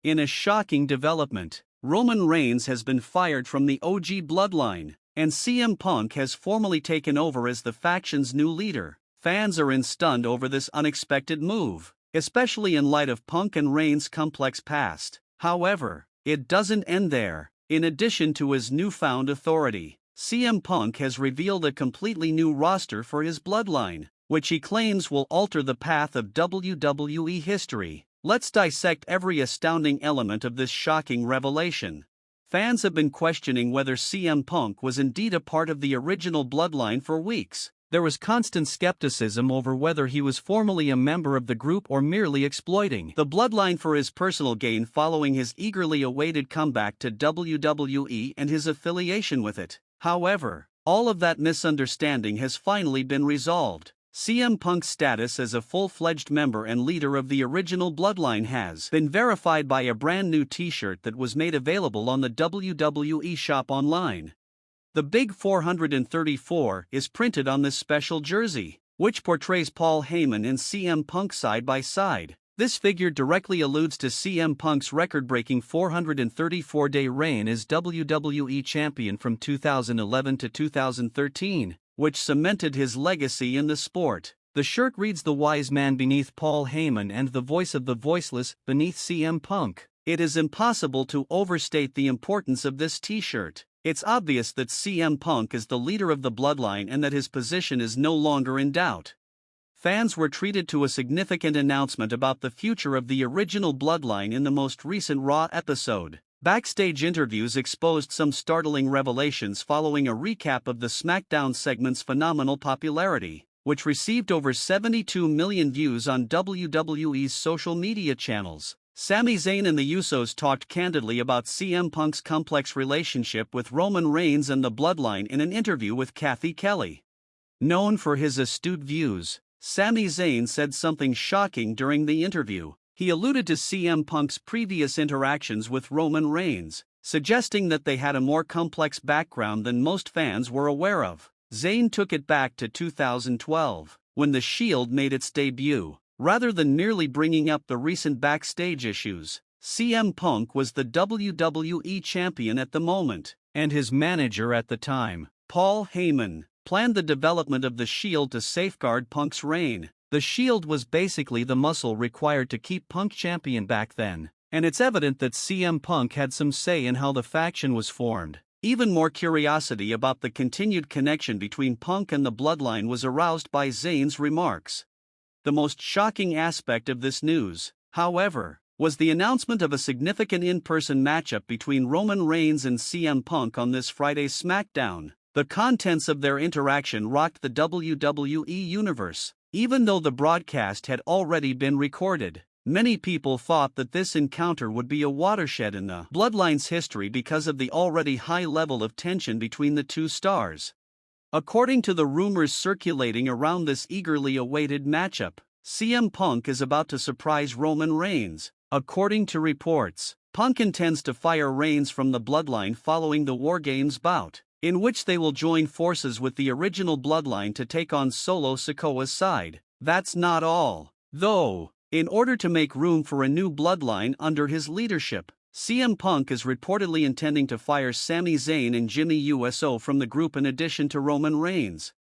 In a shocking development, Roman Reigns has been fired from the OG Bloodline, and CM Punk has formally taken over as the faction's new leader. Fans are stunned over this unexpected move, especially in light of Punk and Reigns' complex past. However, it doesn't end there. In addition to his newfound authority, CM Punk has revealed a completely new roster for his Bloodline, which he claims will alter the path of WWE history. Let's dissect every astounding element of this shocking revelation. Fans have been questioning whether CM Punk was indeed a part of the original Bloodline for weeks. There was constant skepticism over whether he was formally a member of the group or merely exploiting the Bloodline for his personal gain following his eagerly awaited comeback to WWE and his affiliation with it. However, all of that misunderstanding has finally been resolved. CM Punk's status as a full-fledged member and leader of the original Bloodline has been verified by a brand new t-shirt that was made available on the WWE shop online. The Big 434 is printed on this special jersey, which portrays Paul Heyman and CM Punk side by side. This figure directly alludes to CM Punk's record-breaking 434-day reign as WWE Champion from 2011 to 2013. Which cemented his legacy in the sport. The shirt reads "The Wise Man" beneath Paul Heyman and "The Voice of the Voiceless" beneath CM Punk. It is impossible to overstate the importance of this t-shirt. It's obvious that CM Punk is the leader of the Bloodline and that his position is no longer in doubt. Fans were treated to a significant announcement about the future of the original Bloodline in the most recent Raw episode. Backstage interviews exposed some startling revelations following a recap of the SmackDown segment's phenomenal popularity, which received over 72 million views on WWE's social media channels. Sami Zayn and the Usos talked candidly about CM Punk's complex relationship with Roman Reigns and the Bloodline in an interview with Kathy Kelly. Known for his astute views, Sami Zayn said something shocking during the interview. He alluded to CM Punk's previous interactions with Roman Reigns, suggesting that they had a more complex background than most fans were aware of. Zayn took it back to 2012, when The Shield made its debut. Rather than merely bringing up the recent backstage issues, CM Punk was the WWE Champion at the moment, and his manager at the time, Paul Heyman, planned the development of The Shield to safeguard Punk's reign. The Shield was basically the muscle required to keep Punk champion back then, and it's evident that CM Punk had some say in how the faction was formed. Even more curiosity about the continued connection between Punk and the Bloodline was aroused by Zayn's remarks. The most shocking aspect of this news, however, was the announcement of a significant in-person matchup between Roman Reigns and CM Punk on this Friday's SmackDown. The contents of their interaction rocked the WWE Universe. Even though the broadcast had already been recorded, many people thought that this encounter would be a watershed in the Bloodline's history because of the already high level of tension between the two stars. According to the rumors circulating around this eagerly awaited matchup, CM Punk is about to surprise Roman Reigns. According to reports, Punk intends to fire Reigns from the Bloodline following the War Games bout, in which they will join forces with the original Bloodline to take on Solo Sikoa's side. That's not all, though. In order to make room for a new Bloodline under his leadership, CM Punk is reportedly intending to fire Sami Zayn and Jimmy Uso from the group in addition to Roman Reigns.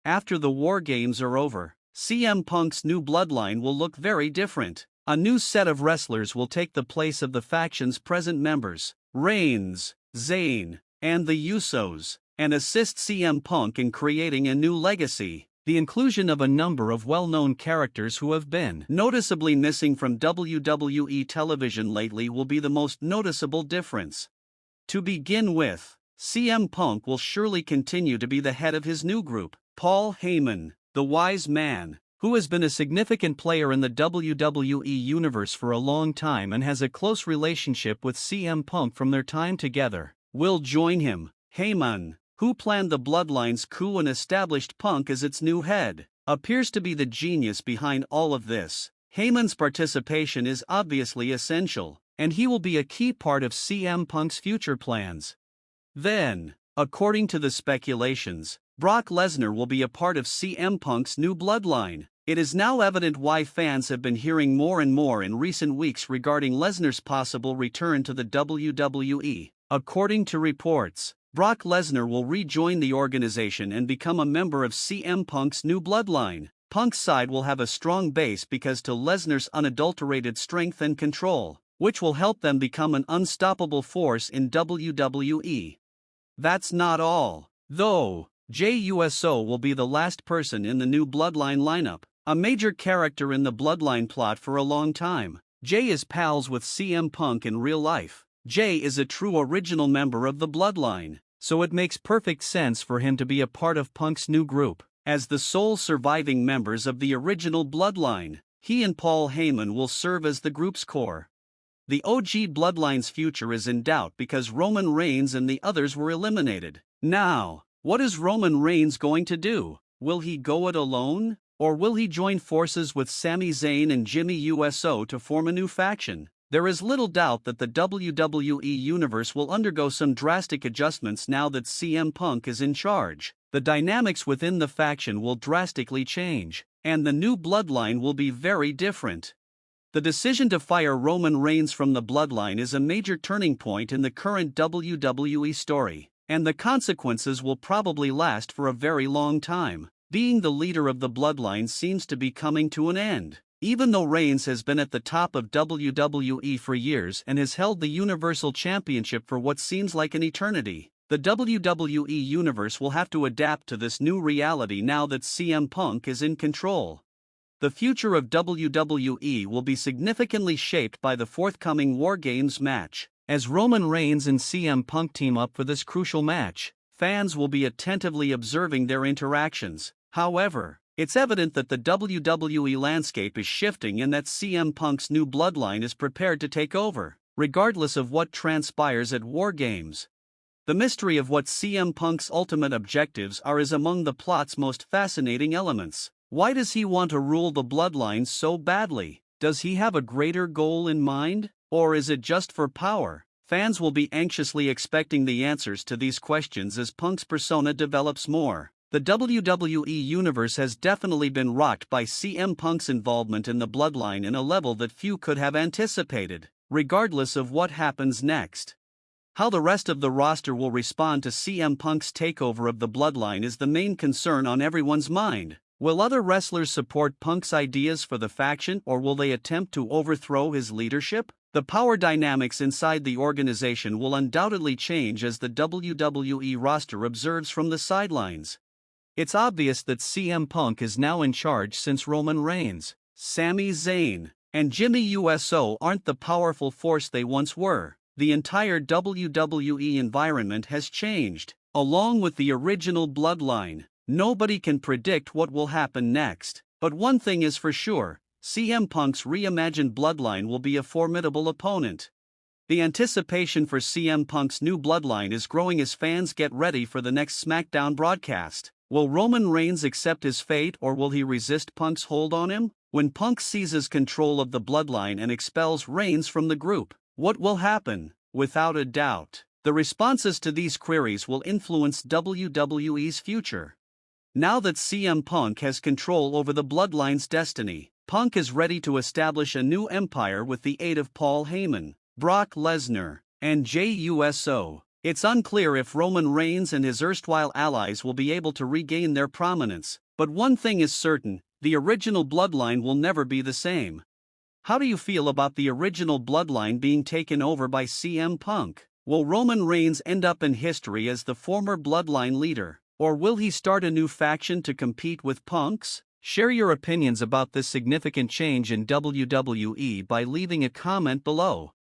After the War Games are over, CM Punk's new Bloodline will look very different. A new set of wrestlers will take the place of the faction's present members, Reigns, Zayn, and the Usos, and assist CM Punk in creating a new legacy. The inclusion of a number of well-known characters who have been noticeably missing from WWE television lately will be the most noticeable difference. To begin with, CM Punk will surely continue to be the head of his new group. Paul Heyman, the Wise Man, who has been a significant player in the WWE Universe for a long time and has a close relationship with CM Punk from their time together, will join him. Heyman, who planned the Bloodline's coup and established Punk as its new head, appears to be the genius behind all of this. Heyman's participation is obviously essential, and he will be a key part of CM Punk's future plans. Then, according to the speculations, Brock Lesnar will be a part of CM Punk's new Bloodline. It is now evident why fans have been hearing more and more in recent weeks regarding Lesnar's possible return to the WWE. According to reports, Brock Lesnar will rejoin the organization and become a member of CM Punk's new bloodline. Punk's side will have a strong base because to Lesnar's unadulterated strength and control, which will help them become an unstoppable force in WWE. That's not all, though. Jey Uso will be the last person in the new bloodline lineup. A major character in the Bloodline plot for a long time, Jey is pals with CM Punk in real life. Jey is a true original member of the Bloodline, so it makes perfect sense for him to be a part of Punk's new group. As the sole surviving members of the original Bloodline, he and Paul Heyman will serve as the group's core. The OG Bloodline's future is in doubt because Roman Reigns and the others were eliminated. Now, what is Roman Reigns going to do? Will he go it alone? Or will he join forces with Sami Zayn and Jimmy Uso to form a new faction? There is little doubt that the WWE Universe will undergo some drastic adjustments now that CM Punk is in charge. The dynamics within the faction will drastically change, and the new bloodline will be very different. The decision to fire Roman Reigns from the bloodline is a major turning point in the current WWE story, and the consequences will probably last for a very long time. Being the leader of the bloodline seems to be coming to an end. Even though Reigns has been at the top of WWE for years and has held the Universal Championship for what seems like an eternity, the WWE Universe will have to adapt to this new reality now that CM Punk is in control. The future of WWE will be significantly shaped by the forthcoming War Games match. As Roman Reigns and CM Punk team up for this crucial match, fans will be attentively observing their interactions. However, it's evident that the WWE landscape is shifting and that CM Punk's new bloodline is prepared to take over, regardless of what transpires at War Games. The mystery of what CM Punk's ultimate objectives are is among the plot's most fascinating elements. Why does he want to rule the bloodline so badly? Does he have a greater goal in mind? Or is it just for power? Fans will be anxiously expecting the answers to these questions as Punk's persona develops more. The WWE Universe has definitely been rocked by CM Punk's involvement in the bloodline in a level that few could have anticipated, regardless of what happens next. How the rest of the roster will respond to CM Punk's takeover of the bloodline is the main concern on everyone's mind. Will other wrestlers support Punk's ideas for the faction, or will they attempt to overthrow his leadership? The power dynamics inside the organization will undoubtedly change as the WWE roster observes from the sidelines. It's obvious that CM Punk is now in charge since Roman Reigns, Sami Zayn, and Jimmy Uso aren't the powerful force they once were. The entire WWE environment has changed. Along with the original bloodline, nobody can predict what will happen next. But one thing is for sure, CM Punk's reimagined bloodline will be a formidable opponent. The anticipation for CM Punk's new bloodline is growing as fans get ready for the next SmackDown broadcast. Will Roman Reigns accept his fate, or will he resist Punk's hold on him? When Punk seizes control of the bloodline and expels Reigns from the group, what will happen? Without a doubt, the responses to these queries will influence WWE's future. Now that CM Punk has control over the bloodline's destiny, Punk is ready to establish a new empire with the aid of Paul Heyman, Brock Lesnar, and Jey Uso. It's unclear if Roman Reigns and his erstwhile allies will be able to regain their prominence, but one thing is certain, the original bloodline will never be the same. How do you feel about the original bloodline being taken over by CM Punk? Will Roman Reigns end up in history as the former bloodline leader, or will he start a new faction to compete with Punk's? Share your opinions about this significant change in WWE by leaving a comment below.